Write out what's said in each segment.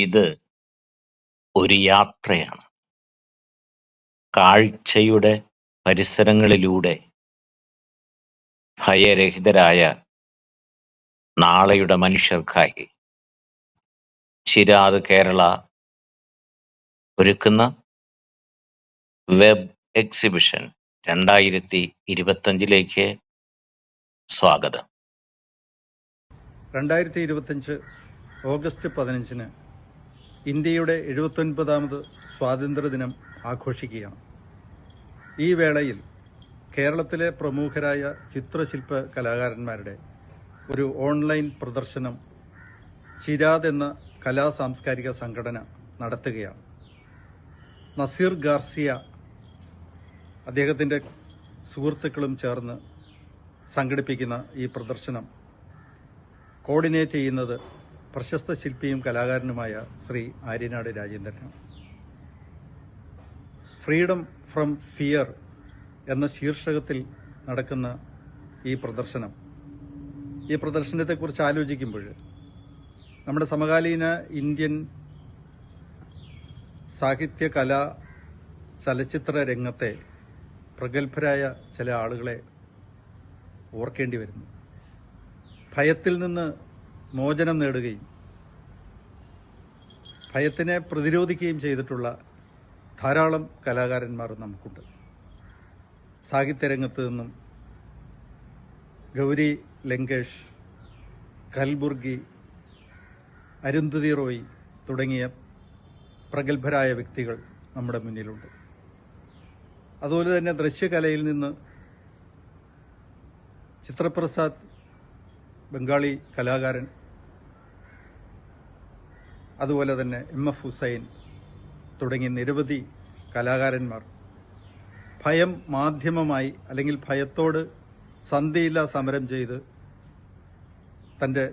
ഇത് ഒരു യാത്രയാണ്. കാഴ്ചയുടെ പരിസരങ്ങളിലൂടെ ഭയരഹിതരായ നാളെയുടെ മനുഷ്യർക്കായി ചിരാത് കേരള ഒരുക്കുന്ന വെബ് എക്സിബിഷൻ 2025 സ്വാഗതം. 2025 ഓഗസ്റ്റ് 15 ഇന്ത്യയുടെ 79ാമത് സ്വാതന്ത്ര്യദിനം ആഘോഷിക്കുകയാണ്. ഈ വേളയിൽ കേരളത്തിലെ പ്രമുഖരായ ചിത്രശില്പ കലാകാരന്മാരുടെ ഒരു ഓൺലൈൻ പ്രദർശനം ചിരാത് എന്ന കലാ സാംസ്കാരിക സംഘടന നടത്തുകയാണ്. നസീർ ഗാർസിയ അദ്ദേഹത്തിൻ്റെ സുഹൃത്തുക്കളും ചേർന്ന് സംഘടിപ്പിക്കുന്ന ഈ പ്രദർശനം കോർഡിനേറ്റ് ചെയ്യുന്നത് പ്രശസ്ത ശില്പിയും കലാകാരനുമായ ശ്രീ ആര്യനാട് രാജേന്ദ്രനാണ്. ഫ്രീഡം ഫ്രം ഫിയർ എന്ന ശീർഷകത്തിൽ നടക്കുന്ന ഈ പ്രദർശനത്തെക്കുറിച്ച് ആലോചിക്കുമ്പോൾ നമ്മുടെ സമകാലീന ഇന്ത്യൻ സാഹിത്യ കലാ ചലച്ചിത്ര രംഗത്തെ പ്രഗത്ഭരായ ചില ആളുകളെ ഓർക്കേണ്ടി വരുന്നു. ഭയത്തിൽ നിന്ന് മോചനം നേടുകയും ഭയത്തിനെ പ്രതിരോധിക്കുകയും ചെയ്തിട്ടുള്ള ധാരാളം കലാകാരന്മാർ നമുക്കുണ്ട്. സാഹിത്യരംഗത്ത് നിന്നും ഗൗരി ലങ്കേഷ്, കൽബുർഗി, അരുന്ധതി റോയ് തുടങ്ങിയ പ്രഗത്ഭരായ വ്യക്തികൾ നമ്മുടെ മുന്നിലുണ്ട്. അതുപോലെ തന്നെ ദൃശ്യകലയിൽ നിന്ന് ചിത്രപ്രസാദ്, ബംഗാളി കലാകാരൻ, അതുപോലെ തന്നെ MF ഹുസൈൻ തുടങ്ങിയ നിരവധി കലാകാരന്മാർ ഭയം മാധ്യമമായി അല്ലെങ്കിൽ ഭയത്തോട് സന്ധിയില്ലാ സമരം ചെയ്ത് തൻ്റെ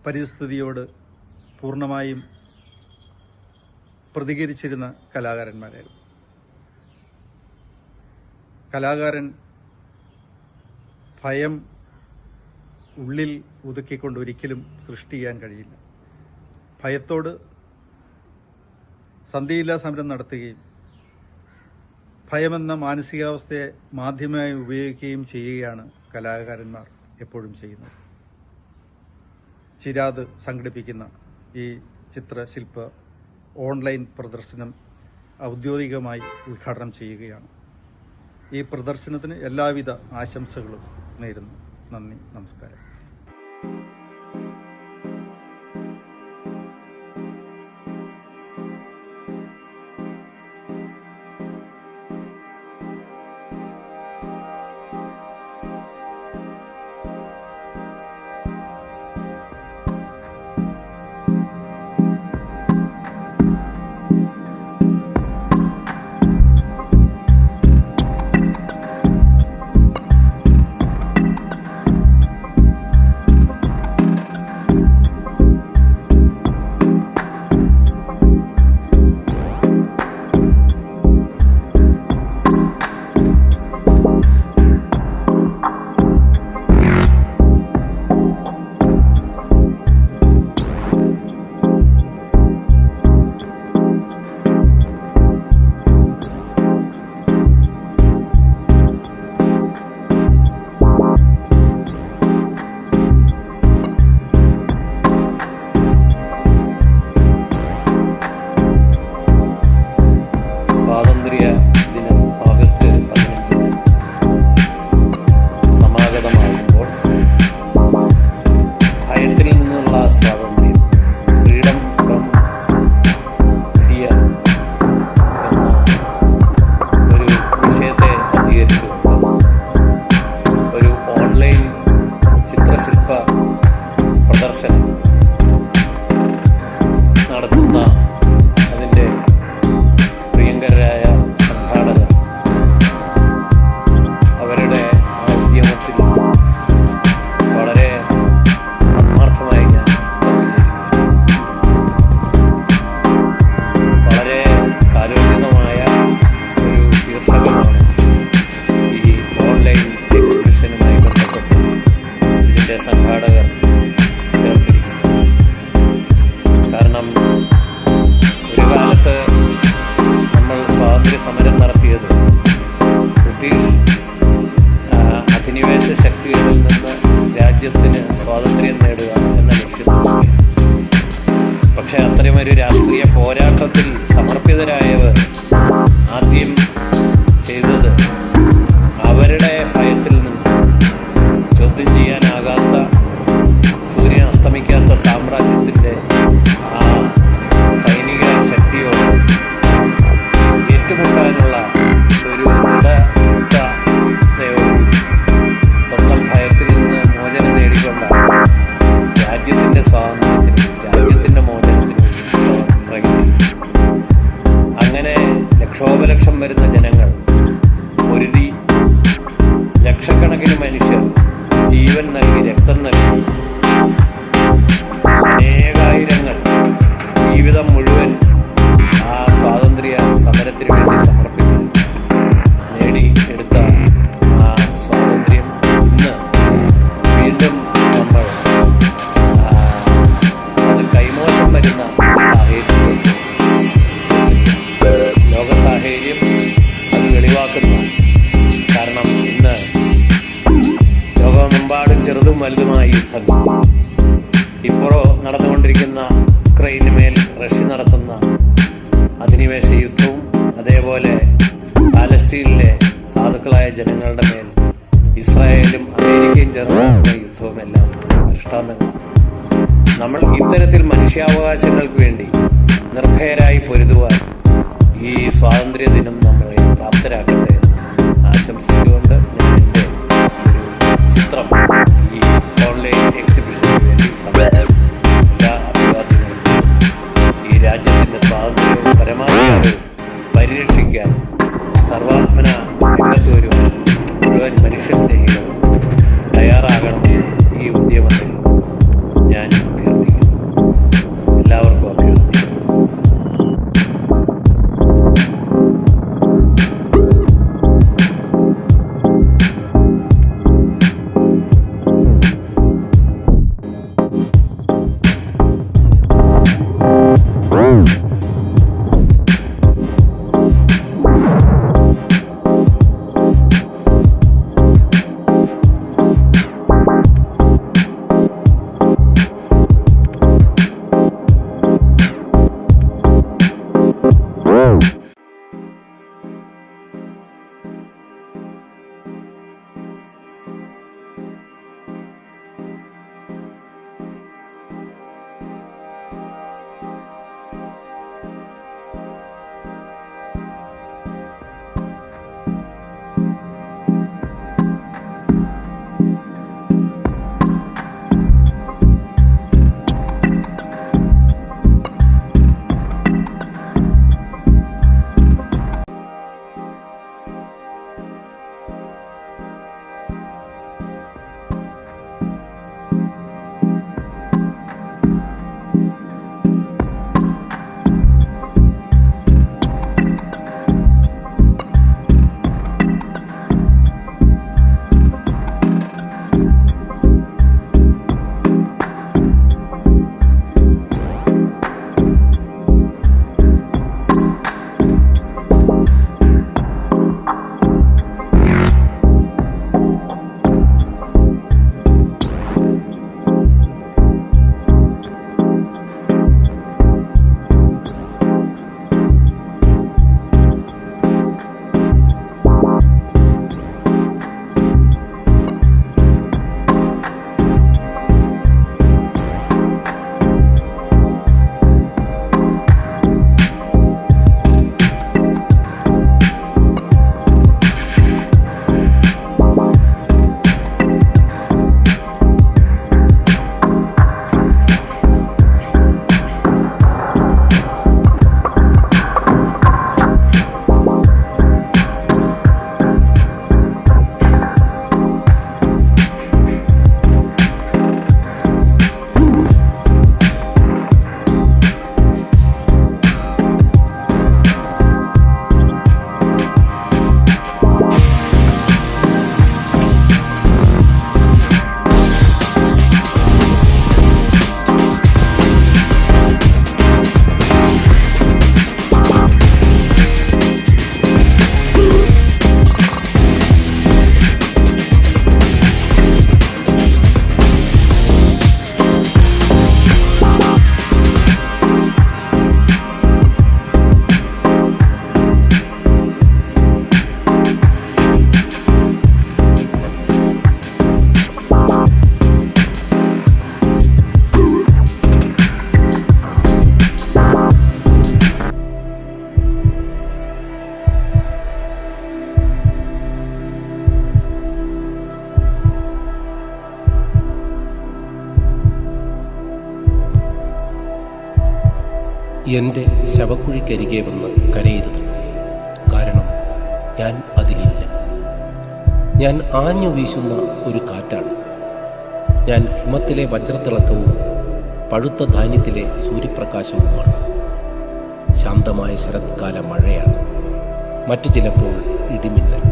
പരിസ്ഥിതിയോട് പൂർണ്ണമായും പ്രതികരിച്ചിരുന്ന കലാകാരന്മാരായിരുന്നു. കലാകാരൻ ഭയം ഉള്ളിൽ ഒതുക്കിക്കൊണ്ട് ഒരിക്കലും സൃഷ്ടി ചെയ്യാൻ കഴിയില്ല. ഭയത്തോട് സന്ധിയില്ലാ സമരം നടത്തുകയും ഭയമെന്ന മാനസികാവസ്ഥയെ മാധ്യമമായി ഉപയോഗിക്കുകയും ചെയ്യുകയാണ് കലാകാരന്മാർ എപ്പോഴും ചെയ്യുന്നത്. ചിരാത് സംഘടിപ്പിക്കുന്ന ഈ ചിത്രശില്പ ഓൺലൈൻ പ്രദർശനം ഔദ്യോഗികമായി ഉദ്ഘാടനം ചെയ്യുകയാണ്. ഈ പ്രദർശനത്തിന് എല്ലാവിധ ആശംസകളും നേരുന്നു. നന്ദി, നമസ്കാരം. ഇത്തരമൊരു രാഷ്ട്രീയ പോരാട്ടത്തിൽ സമർപ്പിതരായവർ ആദ്യം ചെയ്തത് അവരുടെ ഭയത്തിൽ നിന്ന് ചോദ്യം ചെയ്യാനാകാത്ത, സൂര്യൻ അസ്തമിക്കാത്ത സാമ്രാജ്യത്തിൻ്റെ ആ സൈനിക ശക്തിയോട് ഏറ്റുമുട്ടാനുള്ള ഒരു ദൃഢചിത്തതയോടുകൂടി സ്വന്തം ഭയത്തിൽ നിന്ന് മോചനം നേടിക്കൊണ്ടാണ് രാജ്യത്തിൻ്റെ സ്വാതന്ത്ര്യത്തിനും രാജ്യത്തിൻ്റെ മോചനത്തിനും ഇറങ്ങിത്തിരിച്ചു. അങ്ങനെ ലക്ഷോപലക്ഷം വരുന്ന ജനങ്ങൾ പൊരുതി, ലക്ഷക്കണക്കിന് മനുഷ്യർ ജീവൻ നൽകി, രക്തം നൽകി, അനേകായിരങ്ങൾ ജീവിതം മുഴുവൻ ആ സ്വാതന്ത്ര്യ സമരത്തിന് വേണ്ടി സമർപ്പിച്ച് നേടിയെടുത്ത ആ സ്വാതന്ത്ര്യം ഇന്ന് വീണ്ടും നമ്മൾ അത് കൈമോശം വരുന്ന സാഹചര്യത്തിലേക്ക് ലോക സാഹചര്യം അത് വെളിവാക്കുന്ന. കാരണം ഇന്ന് ലോകമെമ്പാടും ചെറുതും വലുതുമായ യുദ്ധങ്ങൾ, ഇപ്പോൾ നടന്നുകൊണ്ടിരിക്കുന്ന ഉക്രൈന് മേൽ റഷ്യ നടത്തുന്ന അധിനിവേശ യുദ്ധവും, അതേപോലെ പാലസ്തീനിലെ സാധുക്കളായ ജനങ്ങളുടെ മേൽ ഇസ്രായേലും അമേരിക്കയും ചേർന്ന് നടത്തുന്ന യുദ്ധവുമെല്ലാം ദൃഷ്ടാന്തങ്ങളാണ്. നമ്മൾ ഇത്തരത്തിൽ മനുഷ്യാവകാശങ്ങൾക്ക് വേണ്ടി നിർഭയരായി പൊരുതുവാൻ ഈ സ്വാതന്ത്ര്യ ദിനം നമ്മളെ പ്രാപ്തരാക്കട്ടെ എന്ന് ആശംസിച്ചുകൊണ്ട് ഞാൻ എൻ്റെ ഒരു ചിത്രം ഈ ഓൺലൈൻ എക്സിബിഷന് വേണ്ടി സമർപ്പിക്കുന്നു. എല്ലാ അഭിവാദ്യങ്ങളും. ഈ രാജ്യത്തിൻ്റെ സ്വാതന്ത്ര്യവും പരമാധികാരവും പരിരക്ഷിക്കാൻ സർവാത്മന രംഗത്ത് വരുവാൻ മുഴുവൻ മനുഷ്യസ്നേഹികളും തയ്യാറാകണമെന്ന് ഈ ഉദ്യമത്തിൽ ഞാൻ അഭ്യർത്ഥിക്കുന്നു. എല്ലാവർക്കും അഭ്യർത്ഥിക്കുന്നു. എൻ്റെ ശവക്കുഴിക്കരികെ വന്ന് കരയരുത്. കാരണം ഞാൻ അതിലില്ല. ഞാൻ ആഞ്ഞു വീശുന്ന ഒരു കാറ്റാണ്. ഞാൻ ഹിമത്തിലെ വജ്രത്തിളക്കവും പഴുത്ത ധാന്യത്തിലെ സൂര്യപ്രകാശവുമാണ്. ശാന്തമായ ശരത്കാല മഴയാണ്. മറ്റു ചിലപ്പോൾ ഇടിമിന്നൽ.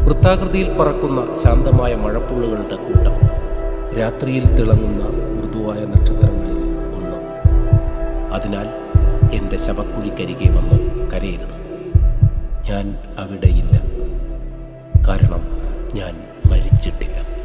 വൃത്താകൃതിയിൽ പറക്കുന്ന ശാന്തമായ മഴപ്പുള്ളുകളുടെ കൂട്ടം. രാത്രിയിൽ തിളങ്ങുന്ന മൃദുവായ നക്ഷത്രങ്ങളിൽ ഒന്ന്. അതിനാൽ എൻ്റെ ശവക്കുഴിക്കരികെ വന്ന് കരയരുത്. ഞാൻ അവിടെയില്ല. കാരണം ഞാൻ മരിച്ചിട്ടില്ല.